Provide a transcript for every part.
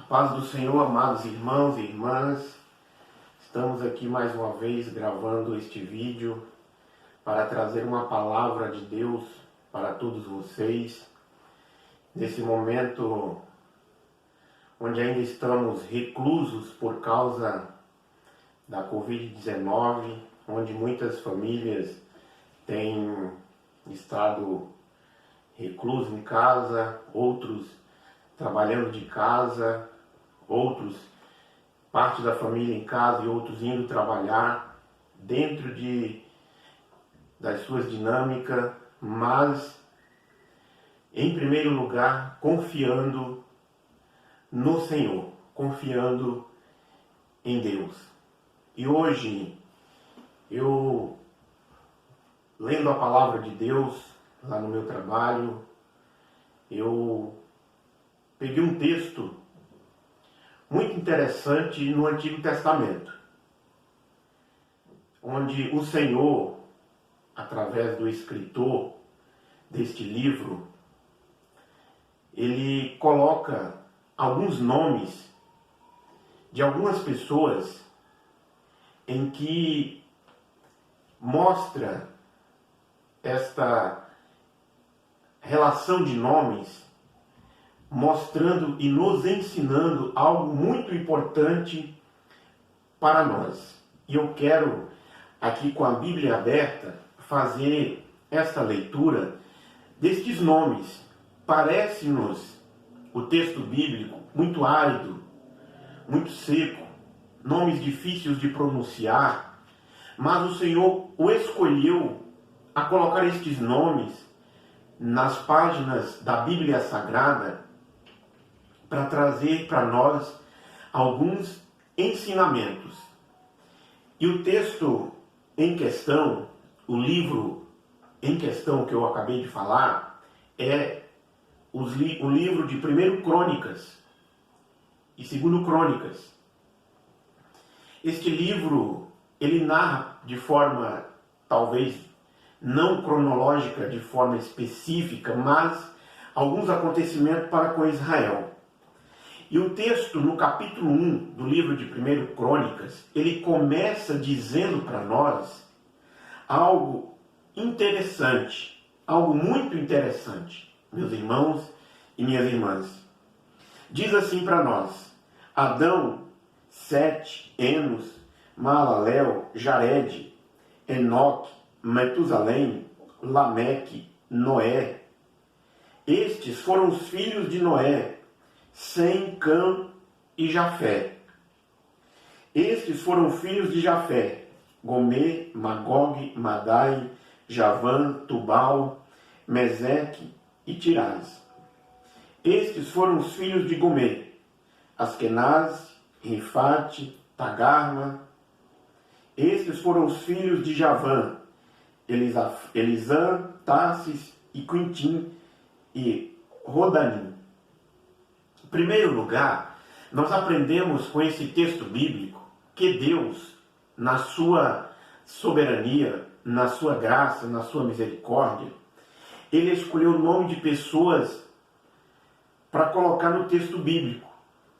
Paz do Senhor, amados irmãos e irmãs, estamos aqui mais uma vez gravando este vídeo para trazer uma palavra de Deus para todos vocês, nesse momento onde ainda estamos reclusos por causa da Covid-19, onde muitas famílias têm estado reclusos em casa, outros trabalhando de casa, outros, parte da família em casa e outros indo trabalhar dentro das suas dinâmicas, mas em primeiro lugar confiando no Senhor, confiando em Deus. E hoje eu, lendo a palavra de Deus lá no meu trabalho, eu peguei um texto muito interessante no Antigo Testamento, onde o Senhor, através do escritor deste livro, ele coloca alguns nomes de algumas pessoas em que mostra esta relação de nomes, mostrando e nos ensinando algo muito importante para nós. E eu quero, aqui com a Bíblia aberta, fazer esta leitura destes nomes. Parece-nos o texto bíblico muito árido, muito seco, nomes difíceis de pronunciar, mas o Senhor o escolheu a colocar estes nomes nas páginas da Bíblia Sagrada para trazer para nós alguns ensinamentos. E o texto em questão, o livro em questão que eu acabei de falar, é o livro de 1 Crônicas e 2 Crônicas. Este livro, ele narra de forma, talvez não cronológica, de forma específica, mas alguns acontecimentos para com Israel. E o texto, no capítulo 1 do livro de 1 Crônicas, ele começa dizendo para nós algo interessante, algo muito interessante, meus irmãos e minhas irmãs. Diz assim para nós: Adão, Sete, Enos, Maalalel, Jared, Enoque, Metusalém, Lameque, Noé. Estes foram os filhos de Noé, Sem, Cã e Jafé. Estes foram filhos de Jafé: Gomê, Magog, Madai, Javã, Tubal, Meseque e Tirás. Estes foram os filhos de Gomê: Askenaz, Rifate, Tagarma. Estes foram os filhos de Javã: Elisã, Tarsis e Quintim e Rodanim. Em primeiro lugar, nós aprendemos com esse texto bíblico que Deus, na sua soberania, na sua graça, na sua misericórdia, ele escolheu o nome de pessoas para colocar no texto bíblico.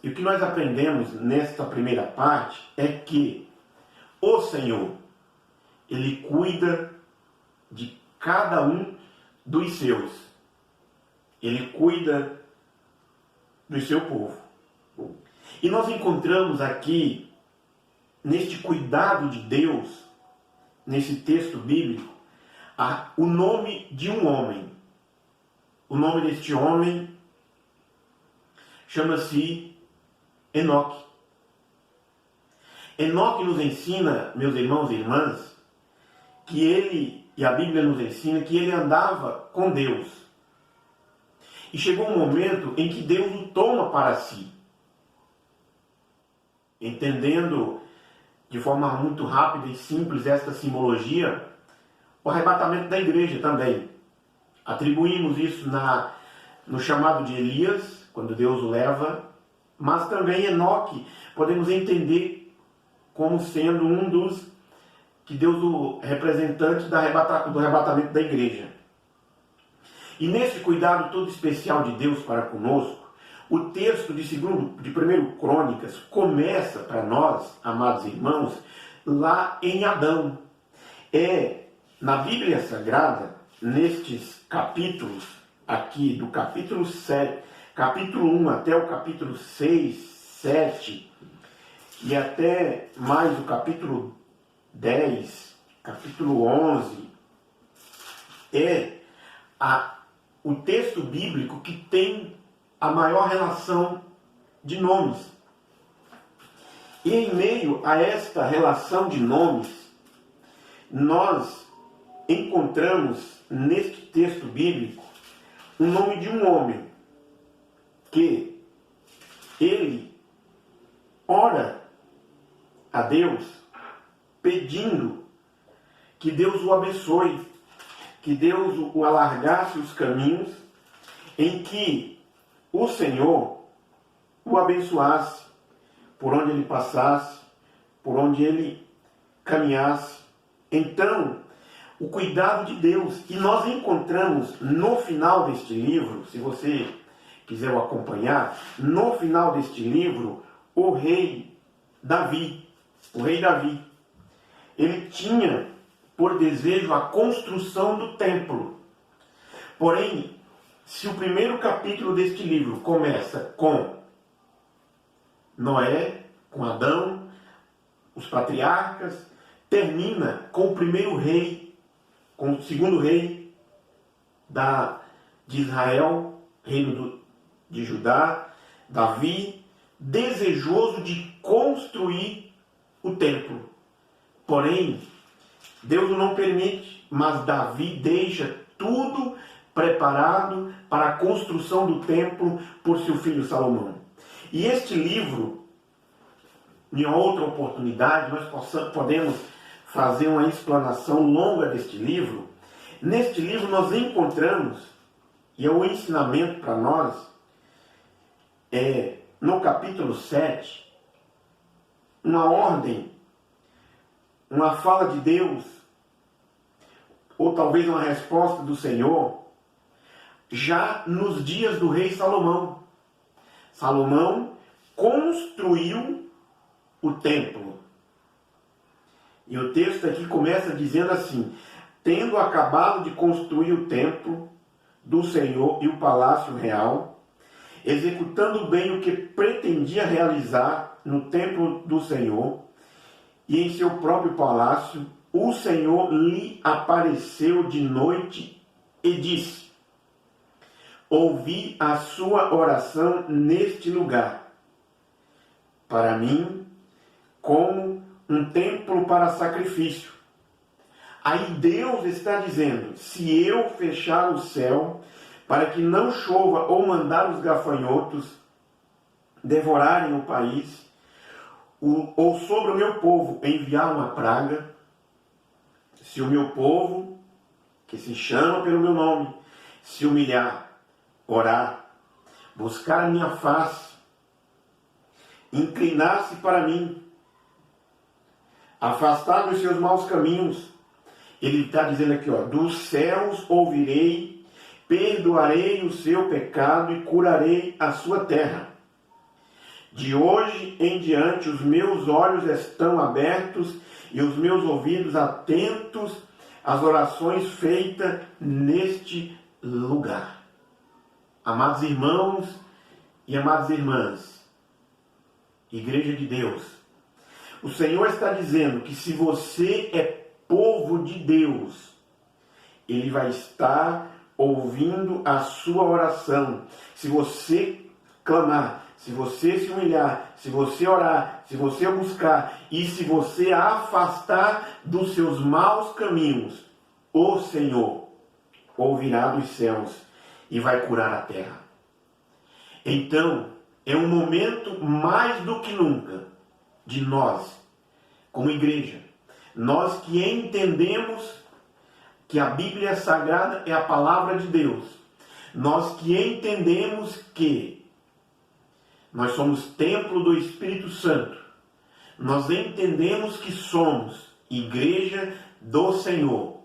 E o que nós aprendemos nesta primeira parte é que o Senhor, ele cuida de cada um dos seus. Ele cuida do seu povo. E nós encontramos aqui, neste cuidado de Deus, nesse texto bíblico, o nome de um homem. O nome deste homem chama-se Enoque. Enoque nos ensina, meus irmãos e irmãs, que ele, e a Bíblia nos ensina, que ele andava com Deus. E chegou um momento em que Deus o toma para si. Entendendo de forma muito rápida e simples esta simbologia, o arrebatamento da igreja também. Atribuímos isso no chamado de Elias, quando Deus o leva, mas também Enoque podemos entender como sendo um dos que Deus o representante do arrebatamento da igreja. E nesse cuidado todo especial de Deus para conosco, O texto de 1 Crônicas começa para nós, amados irmãos, lá em Adão. Na Bíblia Sagrada, nestes capítulos aqui, do capítulo 7, capítulo 1 até o capítulo 6, 7, e até mais o capítulo 10, capítulo 11, o texto bíblico que tem a maior relação de nomes. E em meio a esta relação de nomes, nós encontramos neste texto bíblico o nome de um homem que ele ora a Deus pedindo que Deus o abençoe, que Deus o alargasse os caminhos, em que o Senhor o abençoasse por onde ele passasse, por onde ele caminhasse. Então, o cuidado de Deus. E nós encontramos no final deste livro, se você quiser o acompanhar, no final deste livro, o rei Davi. O rei Davi. Ele tinha por desejo a construção do templo. Porém, se o primeiro capítulo deste livro começa com Noé, com Adão, os patriarcas, termina com o primeiro rei, com o segundo rei de Israel, reino de Judá, Davi, desejoso de construir o templo. Porém, Deus não permite, mas Davi deixa tudo preparado para a construção do templo por seu filho Salomão. E este livro, em outra oportunidade, nós podemos fazer uma explanação longa deste livro. Neste livro nós encontramos, e é o ensinamento para nós, no capítulo 7, uma ordem, uma fala de Deus, ou talvez uma resposta do Senhor, já nos dias do rei Salomão. Salomão construiu o templo. E o texto aqui começa dizendo assim: tendo acabado de construir o templo do Senhor e o palácio real, executando bem o que pretendia realizar no templo do Senhor e em seu próprio palácio, o Senhor lhe apareceu de noite e disse: ouvi a sua oração neste lugar, para mim, como um templo para sacrifício. Aí Deus está dizendo: se eu fechar o céu para que não chova ou mandar os gafanhotos devorarem o país, ou sobre o meu povo enviar uma praga, se o meu povo, que se chama pelo meu nome, se humilhar, orar, buscar a minha face, inclinar-se para mim, afastar dos seus maus caminhos, ele está dizendo aqui, dos céus ouvirei, perdoarei o seu pecado e curarei a sua terra. De hoje em diante os meus olhos estão abertos e os meus ouvidos atentos às orações feitas neste lugar. Amados irmãos e amadas irmãs, Igreja de Deus, o Senhor está dizendo que se você é povo de Deus, Ele vai estar ouvindo a sua oração. Se você clamar, se você se humilhar, se você orar, se você buscar e se você afastar dos seus maus caminhos, o Senhor ouvirá dos céus e vai curar a terra. Então, é um momento mais do que nunca de nós, como igreja, nós que entendemos que a Bíblia Sagrada é a palavra de Deus, nós que entendemos que nós somos templo do Espírito Santo, nós entendemos que somos igreja do Senhor,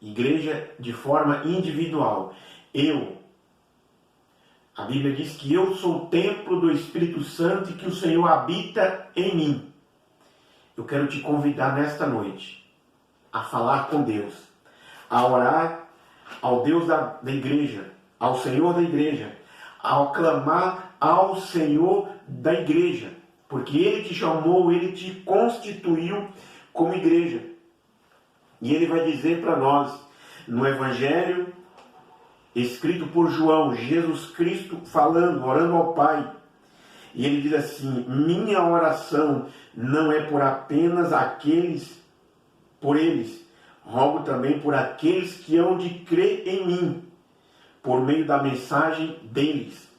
igreja de forma individual. Eu A Bíblia diz que eu sou o templo do Espírito Santo e que o Senhor habita em mim. Eu quero te convidar nesta noite a falar com Deus, a orar ao Deus da igreja, ao Senhor da igreja, a clamar ao Senhor da igreja, porque Ele te chamou, Ele te constituiu como igreja. E Ele vai dizer para nós, no Evangelho escrito por João, Jesus Cristo falando, orando ao Pai. E Ele diz assim: minha oração não é por apenas por eles, rogo também por aqueles que hão de crer em mim, por meio da mensagem deles.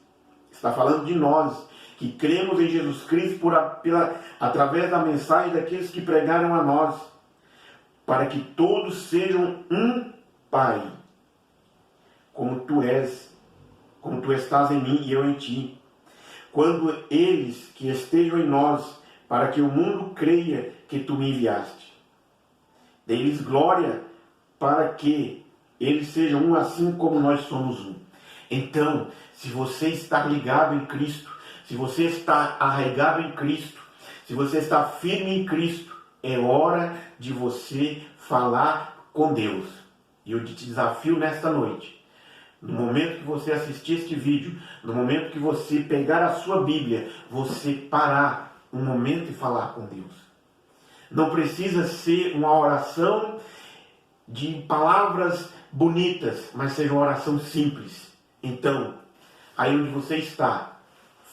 Está falando de nós, que cremos em Jesus Cristo através da mensagem daqueles que pregaram a nós, para que todos sejam um Pai, como tu estás em mim e eu em ti. Quando eles que estejam em nós, para que o mundo creia que tu me enviaste. Dê-lhes glória, para que eles sejam um assim como nós somos um. Então, se você está ligado em Cristo, se você está arraigado em Cristo, se você está firme em Cristo, é hora de você falar com Deus. E eu te desafio nesta noite, no momento que você assistir este vídeo, no momento que você pegar a sua Bíblia, você parar um momento e falar com Deus. Não precisa ser uma oração de palavras bonitas, mas seja uma oração simples. Então, aí onde você está,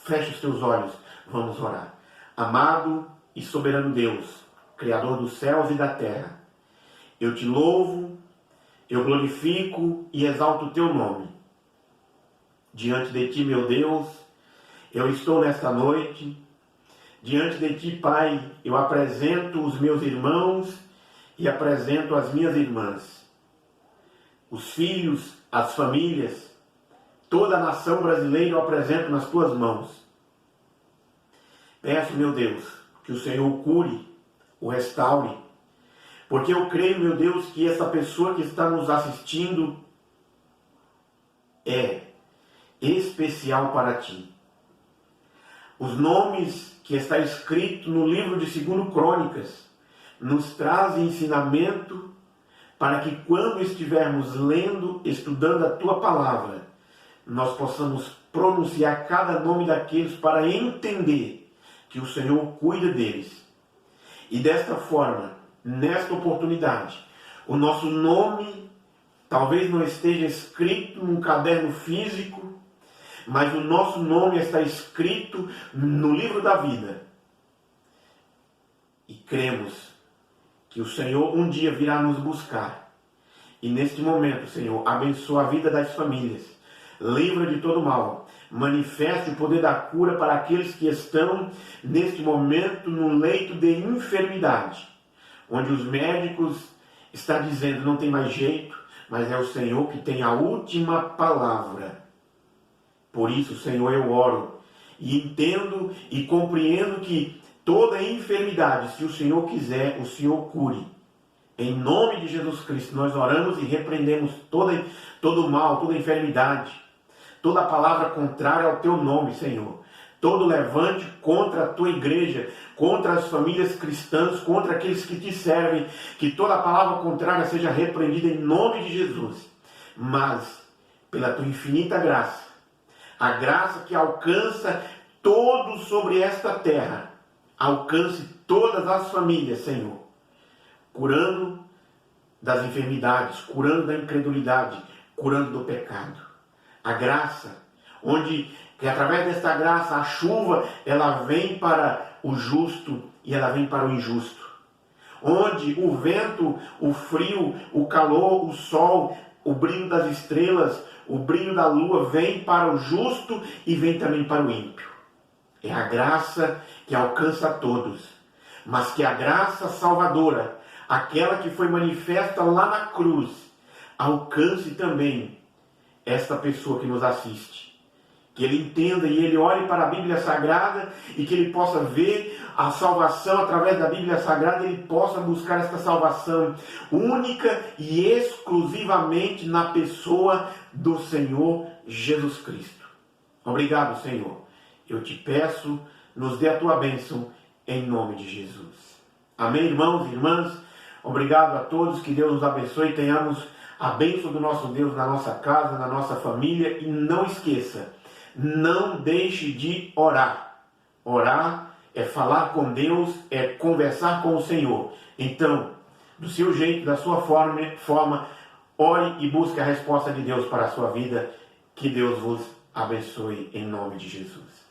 feche os teus olhos, vamos orar. Amado e soberano Deus, Criador dos céus e da terra, eu te louvo, eu glorifico e exalto o teu nome. Diante de ti, meu Deus, eu estou nesta noite. Diante de ti, Pai, eu apresento os meus irmãos e apresento as minhas irmãs. Os filhos, as famílias, toda a nação brasileira eu apresento nas tuas mãos. Peço, meu Deus, que o Senhor o cure, o restaure, porque eu creio, meu Deus, que essa pessoa que está nos assistindo é especial para ti. Os nomes que está escrito no livro de 2 Crônicas nos trazem ensinamento para que quando estivermos lendo, estudando a tua palavra, nós possamos pronunciar cada nome daqueles para entender que o Senhor cuida deles. E desta forma, nesta oportunidade, o nosso nome talvez não esteja escrito num caderno físico, mas o nosso nome está escrito no livro da vida. E cremos que o Senhor um dia virá nos buscar. E neste momento, Senhor, abençoa a vida das famílias. Livra de todo mal. Manifeste o poder da cura para aqueles que estão neste momento no leito de enfermidade, onde os médicos estão dizendo não tem mais jeito, mas é o Senhor que tem a última palavra. Por isso, Senhor, eu oro e entendo e compreendo que toda enfermidade, se o Senhor quiser, o Senhor cure. Em nome de Jesus Cristo, nós oramos e repreendemos todo mal, toda enfermidade, toda palavra contrária ao teu nome, Senhor. Todo levante contra a tua igreja, contra as famílias cristãs, contra aqueles que te servem, que toda palavra contrária seja repreendida em nome de Jesus. Mas, pela tua infinita graça, a graça que alcança todos sobre esta terra, alcance todas as famílias, Senhor, curando das enfermidades, curando da incredulidade, curando do pecado. A graça, que através desta graça a chuva, ela vem para o justo e ela vem para o injusto. Onde o vento, o frio, o calor, o sol, o brilho das estrelas, o brilho da lua vem para o justo e vem também para o ímpio. É a graça que alcança a todos, mas que a graça salvadora, aquela que foi manifesta lá na cruz, alcance também esta pessoa que nos assiste. Que ele entenda e ele olhe para a Bíblia Sagrada e que ele possa ver a salvação através da Bíblia Sagrada, ele possa buscar esta salvação única e exclusivamente na pessoa do Senhor Jesus Cristo. Obrigado, Senhor. Eu te peço, nos dê a tua bênção, em nome de Jesus. Amém, irmãos e irmãs? Obrigado a todos, que Deus nos abençoe, tenhamos a bênção do nosso Deus na nossa casa, na nossa família, e não esqueça, não deixe de orar. Orar é falar com Deus, é conversar com o Senhor. Então, do seu jeito, da sua forma, ore e busque a resposta de Deus para a sua vida. Que Deus vos abençoe em nome de Jesus.